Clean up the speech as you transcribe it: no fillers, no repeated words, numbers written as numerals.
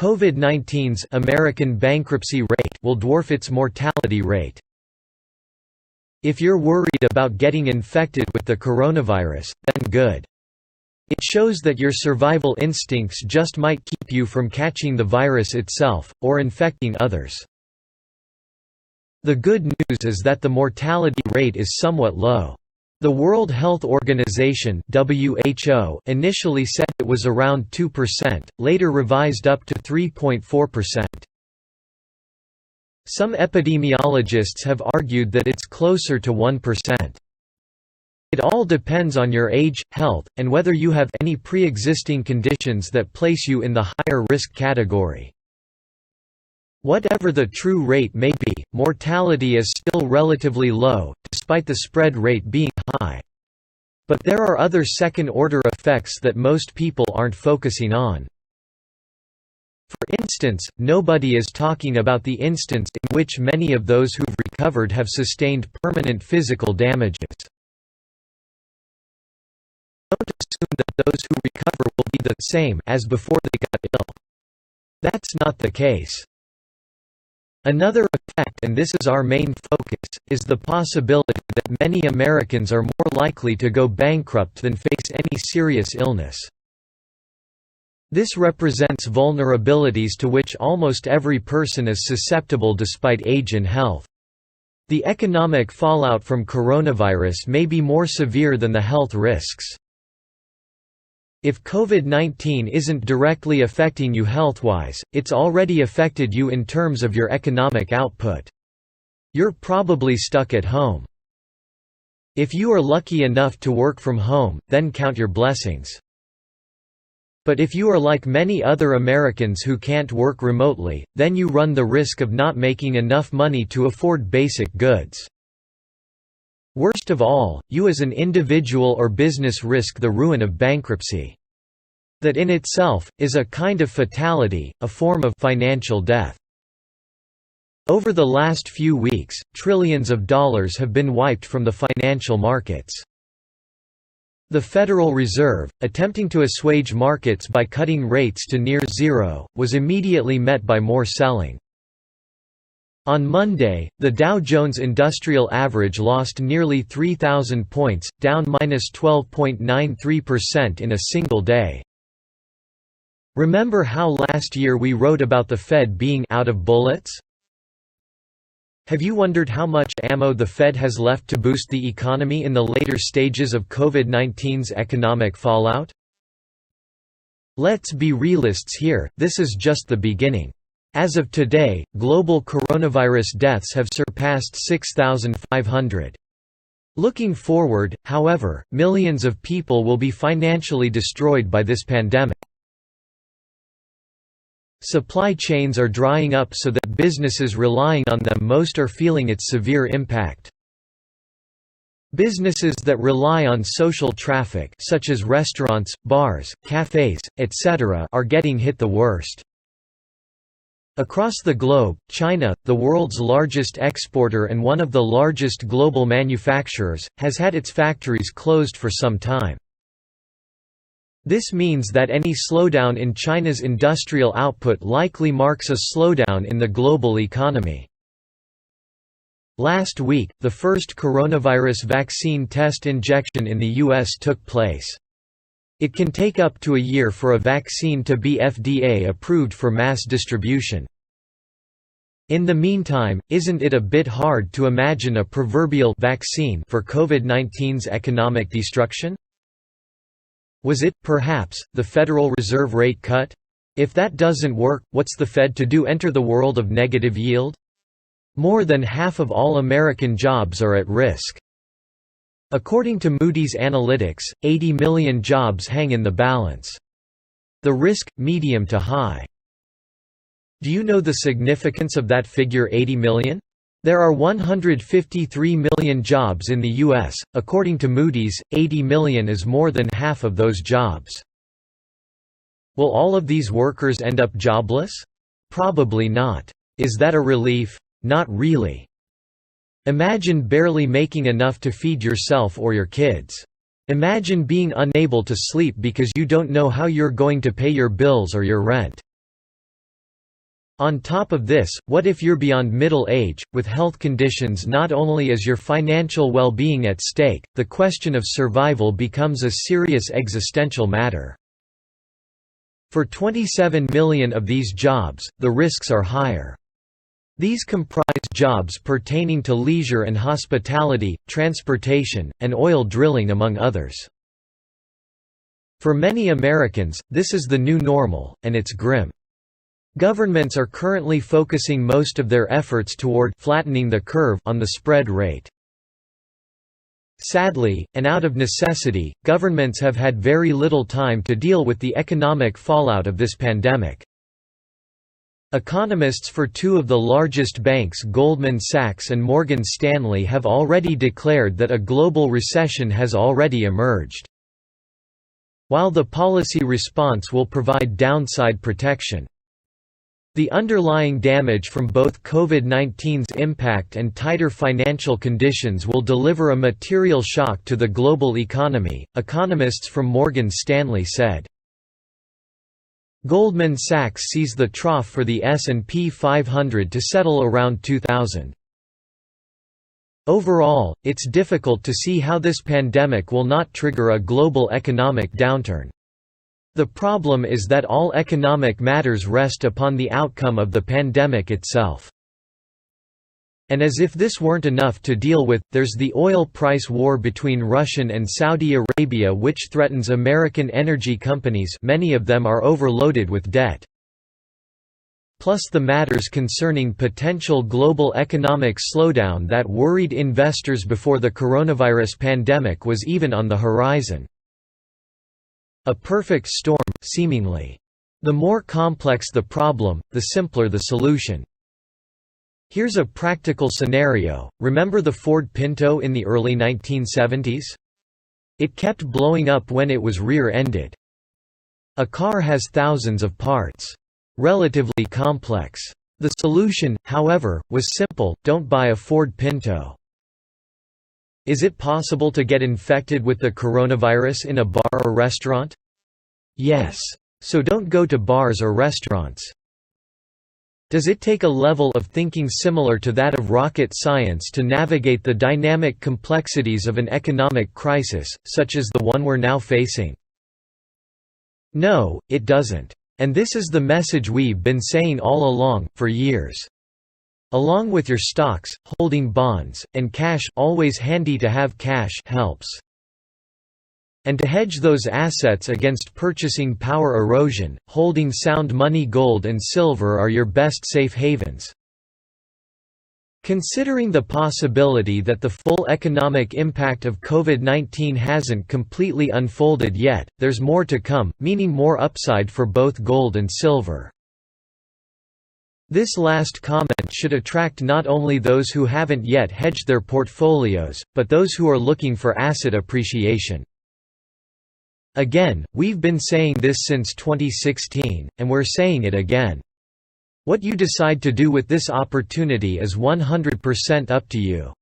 COVID-19's American bankruptcy rate will dwarf its mortality rate. If you're worried about getting infected with the coronavirus, then good. It shows that your survival instincts just might keep you from catching the virus itself, or infecting others. The good news is that the mortality rate is somewhat low. The World Health Organization (WHO) initially said it was around 2%, later revised up to 3.4%. Some epidemiologists have argued that it's closer to 1%. It all depends on your age, health, and whether you have any pre-existing conditions that place you in the higher risk category. Whatever the true rate may be, mortality is still relatively low, despite the spread rate being high. But there are other second-order effects that most people aren't focusing on. For instance, nobody is talking about the instance in which many of those who've recovered have sustained permanent physical damages. Don't assume that those who recover will be the same as before they got ill. That's not the case. Another effect, and this is our main focus, is the possibility that many Americans are more likely to go bankrupt than face any serious illness. This represents vulnerabilities to which almost every person is susceptible despite age and health. The economic fallout from coronavirus may be more severe than the health risks. If COVID-19 isn't directly affecting you health-wise, it's already affected you in terms of your economic output. You're probably stuck at home. If you are lucky enough to work from home, then count your blessings. But if you are like many other Americans who can't work remotely, then you run the risk of not making enough money to afford basic goods. Worst of all, you as an individual or business risk the ruin of bankruptcy. That in itself, is a kind of fatality, a form of financial death. Over the last few weeks, trillions of dollars have been wiped from the financial markets. The Federal Reserve, attempting to assuage markets by cutting rates to near zero, was immediately met by more selling. On Monday, the Dow Jones Industrial Average lost nearly 3,000 points, down -12.93% in a single day. Remember how last year we wrote about the Fed being out of bullets? Have you wondered how much ammo the Fed has left to boost the economy in the later stages of COVID-19's economic fallout? Let's be realists here, this is just the beginning. As of today, global coronavirus deaths have surpassed 6,500. Looking forward, however, millions of people will be financially destroyed by this pandemic. Supply chains are drying up so that businesses relying on them most are feeling its severe impact. Businesses that rely on social traffic, such as restaurants, bars, cafes, etc., are getting hit the worst. Across the globe, China, the world's largest exporter and one of the largest global manufacturers, has had its factories closed for some time. This means that any slowdown in China's industrial output likely marks a slowdown in the global economy. Last week, the first coronavirus vaccine test injection in the U.S. took place. It can take up to a year for a vaccine to be FDA approved for mass distribution. In the meantime, isn't it a bit hard to imagine a proverbial vaccine for COVID-19's economic destruction? Was it, perhaps, the Federal Reserve rate cut? If that doesn't work, what's the Fed to do? Enter the world of negative yield? More than half of all American jobs are at risk. According to Moody's Analytics, 80 million jobs hang in the balance. The risk, medium to high. Do you know the significance of that figure 80 million? There are 153 million jobs in the U.S. According to Moody's, 80 million is more than half of those jobs. Will all of these workers end up jobless? Probably not. Is that a relief? Not really. Imagine barely making enough to feed yourself or your kids. Imagine being unable to sleep because you don't know how you're going to pay your bills or your rent. On top of this, what if you're beyond middle age, with health conditions? Not only is your financial well-being at stake, the question of survival becomes a serious existential matter. For 27 million of these jobs, the risks are higher. These comprise jobs pertaining to leisure and hospitality, transportation, and oil drilling among others. For many Americans, this is the new normal, and it's grim. Governments are currently focusing most of their efforts toward flattening the curve on the spread rate. Sadly, and out of necessity, governments have had very little time to deal with the economic fallout of this pandemic. Economists for two of the largest banks, Goldman Sachs and Morgan Stanley, have already declared that a global recession has already emerged. While the policy response will provide downside protection, the underlying damage from both COVID-19's impact and tighter financial conditions will deliver a material shock to the global economy, economists from Morgan Stanley said. Goldman Sachs sees the trough for the S&P 500 to settle around 2000. Overall, it's difficult to see how this pandemic will not trigger a global economic downturn. The problem is that all economic matters rest upon the outcome of the pandemic itself. And as if this weren't enough to deal with, there's the oil price war between Russia and Saudi Arabia, which threatens American energy companies. Many of them are overloaded with debt. Plus the matters concerning potential global economic slowdown that worried investors before the coronavirus pandemic was even on the horizon. A perfect storm, seemingly. The more complex the problem, the simpler the solution. Here's a practical scenario. Remember the Ford Pinto in the early 1970s? It kept blowing up when it was rear-ended. A car has thousands of parts. Relatively complex. The solution, however, was simple: don't buy a Ford Pinto. Is it possible to get infected with the coronavirus in a bar or restaurant? Yes. So don't go to bars or restaurants. Does it take a level of thinking similar to that of rocket science to navigate the dynamic complexities of an economic crisis, such as the one we're now facing? No, it doesn't. And this is the message we've been saying all along, for years. Along with your stocks, holding bonds, and cash, always handy to have cash, helps. And to hedge those assets against purchasing power erosion, holding sound money, gold and silver are your best safe havens. Considering the possibility that the full economic impact of COVID-19 hasn't completely unfolded yet, there's more to come, meaning more upside for both gold and silver. This last comment should attract not only those who haven't yet hedged their portfolios, but those who are looking for asset appreciation. Again, we've been saying this since 2016, and we're saying it again. What you decide to do with this opportunity is 100% up to you.